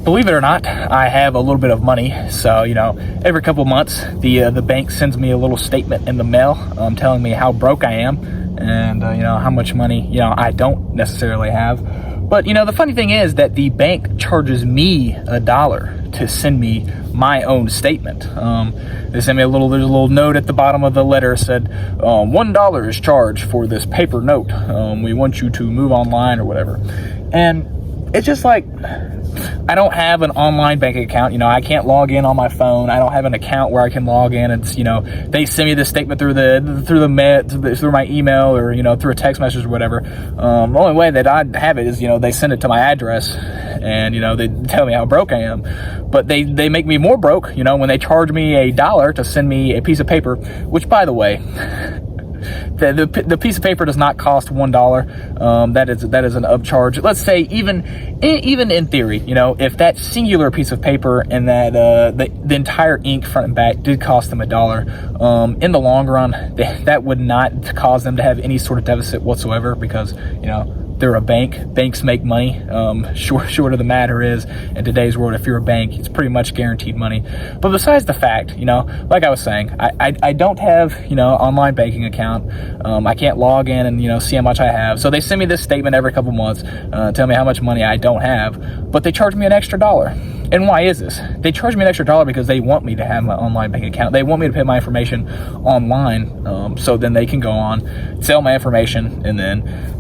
believe it or not, I have a little bit of money. So, every couple months, the bank sends me a little statement in the mail telling me how broke I am and, how much money, I don't necessarily have. But, the funny thing is that the bank charges me $1 to send me my own statement. They sent me there's a little note at the bottom of the letter said, $1 is charged for this paper note. We want you to move online or whatever. And it's just like, I don't have an online bank account. I can't log in on my phone. I don't have an account where I can log in. It's, they send me the statement through my email or, through a text message or whatever. The only way that I have it is, they send it to my address and, they tell me how broke I am. But they make me more broke, when they charge me $1 to send me a piece of paper, which, by the way, the piece of paper does not cost $1. That is an upcharge. Let's say even in theory, if that singular piece of paper and that the entire ink front and back did cost them $1, in the long run, that would not cause them to have any sort of deficit whatsoever because they're a bank. Banks make money. Short of the matter is, in today's world, if you're a bank, it's pretty much guaranteed money. But besides the fact, like I was saying, I don't have, online banking account. I can't log in and, see how much I have. So they send me this statement every couple months, tell me how much money I don't have, but they charge me an extra $1. And why is this? They charge me an extra $1 because they want me to have my online bank account. They want me to put my information online, so then they can go on, sell my information, and then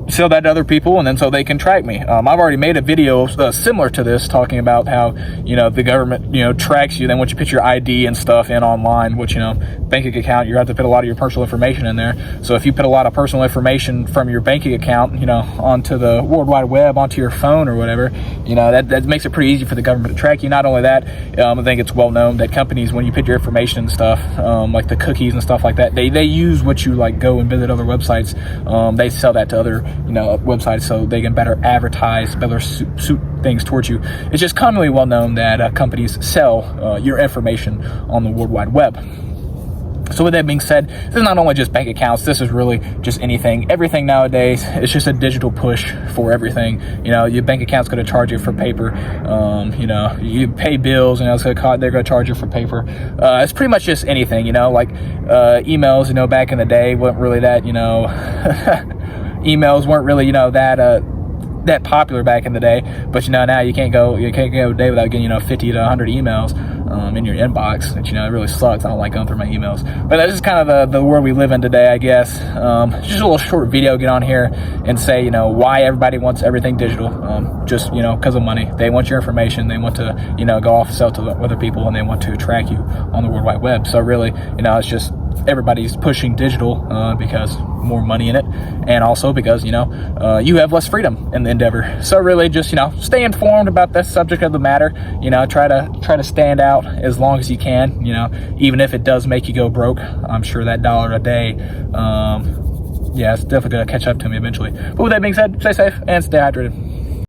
sell that to other people, and then so they can track me. I've already made a video similar to this talking about how the government tracks you. Then once you put your ID and stuff in online, which banking account, you have to put a lot of your personal information in there. So if you put a lot of personal information from your banking account onto the World Wide Web, onto your phone or whatever, that makes it pretty easy for the government to track you. Not only that, I think it's well known that companies, when you put your information and stuff, like the cookies and stuff like that, they use what you go and visit other websites. They sell that to other websites so they can better advertise, better suit things towards you. It's just commonly well known that companies sell your information on the World Wide Web. So with that being said, this is not only just bank accounts, this is really just anything. Everything nowadays, it's just a digital push for everything. Your bank account's going to charge you for paper. You pay bills, they're going to charge you for paper. It's pretty much just anything, emails, back in the day weren't really that, emails weren't really, that popular back in the day, but now you can't go a day without getting 50 to 100 emails in your inbox, which it really sucks. I don't like going through my emails, but that's just kind of the world we live in today, I guess. Just a little short video, get on here and say why everybody wants everything digital. Just because of money. They want your information, they want to go off and sell to other people, and they want to track you on the World Wide Web. So really, it's just everybody's pushing digital because more money in it, and also because you have less freedom in the endeavor. So really just stay informed about this subject of the matter. Try to stand out as long as you can, even if it does make you go broke. I'm sure that $1 a day it's definitely gonna catch up to me eventually. But with that being said, stay safe and stay hydrated.